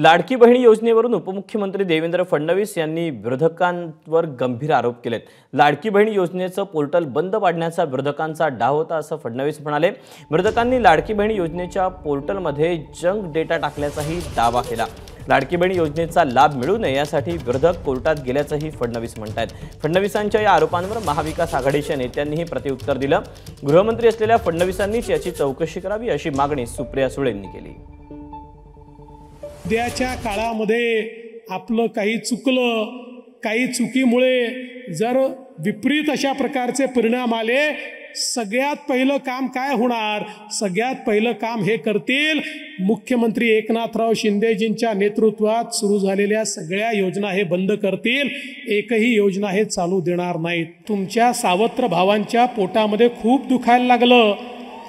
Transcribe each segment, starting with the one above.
लाडकी बहीण योजनेवरून उपमुख्यमंत्री देवेंद्र फडणवीस यांनी विरोधकांवर गंभीर आरोप केलेत। लाडकी बहीण योजनेचं पोर्टल बंद पाडण्याचा विरोधकांचा डाव होता असं फडणवीस म्हणाले। विरोधकांनी लाडकी बहीण योजनेच्या पोर्टलमध्ये जंक डेटा टाकल्याचाही दावा केला। लाडकी बहीण योजनेचा लाभ मिळू नये यासाठी विरोधक कोर्टात गेल्याचंही फडणवीस म्हणतात। फडणवीसांच्या या आरोपांवर महाविकास आघाडीच्या नेत्यांनीही प्रत्युत्तर दिलं। गृहमंत्री असलेल्या फडणवीसांनीच याची चौकशी करावी अशी मागणी सुप्रिया सुळेंनी केली। सध्याच्या काळामध्ये आपलं काही चुकलं, काही चुकीमुळे जर विपरीत अशा प्रकारचे परिणाम आले, सगळ्यात पहिलं काम काय होणार? सगळ्यात पहिलं काम हे करतील मुख्यमंत्री एकनाथराव शिंदेजींच्या नेतृत्वात सुरू झालेल्या सगळ्या योजना हे बंद करतील। एकही योजना हे चालू देणार नाहीत। तुमच्या सावत्र भावांच्या पोटामध्ये खूप दुखायला लागलं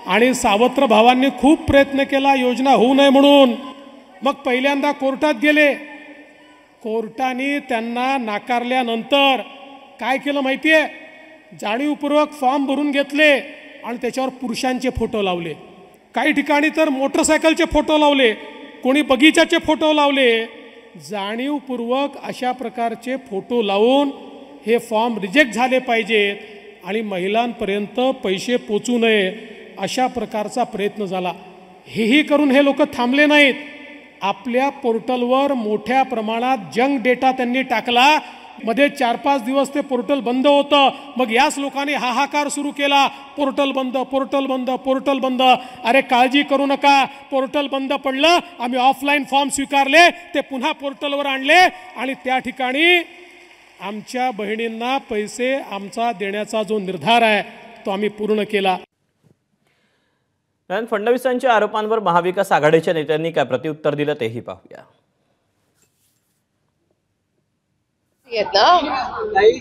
आणि सावत्र भावांनी खूप प्रयत्न केला योजना होऊ नये म्हणून। मग पहिल्यांदा कोर्टात गेले, कोर्टाने त्यांना नाकारल्यानंतर काय केलं माहिती आहे? जाणीवपूर्वक फॉर्म भरून घेतले आणि त्याच्यावर पुरुषांचे फोटो लावले, काही ठिकाणी तर मोटरसायकलचे फोटो लावले, कोणी बगीचाचे फोटो लावले। जाणीवपूर्वक अशा प्रकारचे फोटो लावून हे फॉर्म रिजेक्ट झाले पाहिजेत आणि महिलांपर्यंत पैसे पोचू नये अशा प्रकारचा प्रयत्न झाला। हेही करून हे लोक थांबले नाहीत। आपल्या पोर्टलवर मोठ्या प्रमाणात जंक डेटा त्यांनी टाकला। मध्ये 4-5 दिवस ते पोर्टल बंद होतं। मग याच लोकांनी हाहाकार सुरू केला, पोर्टल बंद, पोर्टल बंद, पोर्टल बंद। अरे काळजी करू नका, पोर्टल बंद पडलं, आम्ही ऑफलाईन फॉर्म स्वीकारले, ते पुन्हा पोर्टलवर आणले आणि त्या ठिकाणी आमच्या बहिणींना पैसे आमचा देण्याचा जो निर्धार आहे तो आम्ही पूर्ण केला। फडणवीसांच्या आरोपांवर महाविकास आघाडीच्या नेत्यांनी काय प्रत्युत्तर दिलं तेही पाहूया।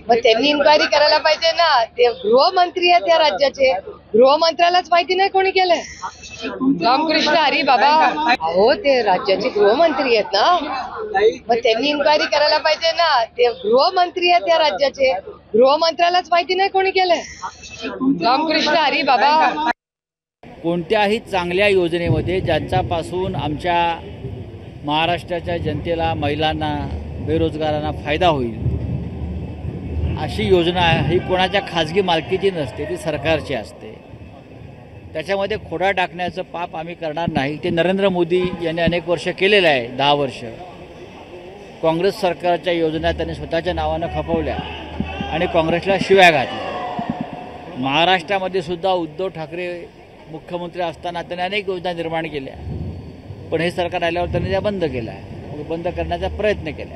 मग त्यांनी इन्क्वायरी करायला पाहिजे ना। ते गृहमंत्री आहेत त्या राज्याचे, गृहमंत्र्यालाच माहिती नाही कोणी केलंय। रामकृष्ण हरी बाबा, अहो ते राज्याचे गृहमंत्री आहेत ना, मग त्यांनी इन्क्वायरी करायला पाहिजे ना। ते गृहमंत्री आहेत त्या राज्याचे, गृहमंत्र्यालाच माहिती नाही कोणी केलंय। रामकृष्ण हरी बाबा। कोणत्याही चांगल्या योजनेमध्ये ज्यांच्यापासून आमच्या महाराष्ट्राच्या जनतेला, महिलांना, बेरोजगारांना फायदा होईल अशी योजना ही कोणाच्या खाजगी मालकीची नसते, ती सरकारची असते। त्याच्यामध्ये खोडा टाकण्याचं पाप आम्ही करणार नाही। ते नरेंद्र मोदी यांनी अनेक वर्ष केलेलं आहे, 10 वर्ष। काँग्रेस सरकारच्या योजना त्यांनी स्वतःच्या नावानं खपवल्या आणि काँग्रेसला शिव्या घातल्या। महाराष्ट्रामध्ये सुद्धा उद्धव ठाकरे मुख्यमंत्री असताना त्यांनी अनेक योजना निर्माण केल्या, पण हे सरकार आल्यावर त्यांनी त्या बंद केल्या, बंद करण्याचा प्रयत्न केला।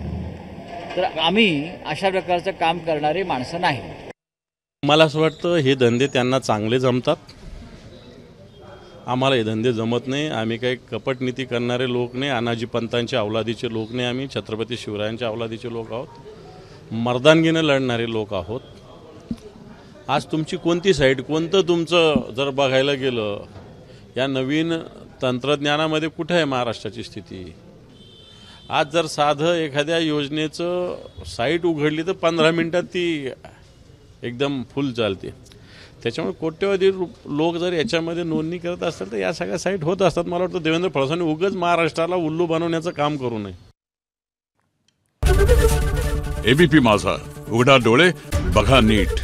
तर आम्ही अशा प्रकारचं काम करणारी माणसं नाही। मला असं वाटतं हे धंदे त्यांना चांगले जमतात, आम्हाला हे धंदे जमत नाही। आम्ही काही कपटनीती करणारे लोक नाही, अनाजी पंतांच्या अवलादीचे लोक नाही, आम्ही छत्रपती शिवरायांच्या अवलादीचे लोक आहोत, मर्दानगीनं लढणारे लोक आहोत। आज तुमची कोणती साईड, कोणतं तुमचं जर बघायला गेलं या नवीन तंत्रज्ञानामध्ये कुठे आहे महाराष्ट्राची स्थिती? आज जर साधं एखाद्या योजनेचं साईट उघडली तर 15 मिनिटात ती एकदम फुल चालते। त्याच्यामुळे कोट्यवधी लोक जर याच्यामध्ये नोंदणी करत असतात तर या सगळ्या साईट होत असतात। मला वाटतं देवेंद्र फडणवीसांनी उगाच महाराष्ट्राला उल्लू बनवण्याचं काम करू नये। एबीपी माझा, उघडा डोळे बघा नीट।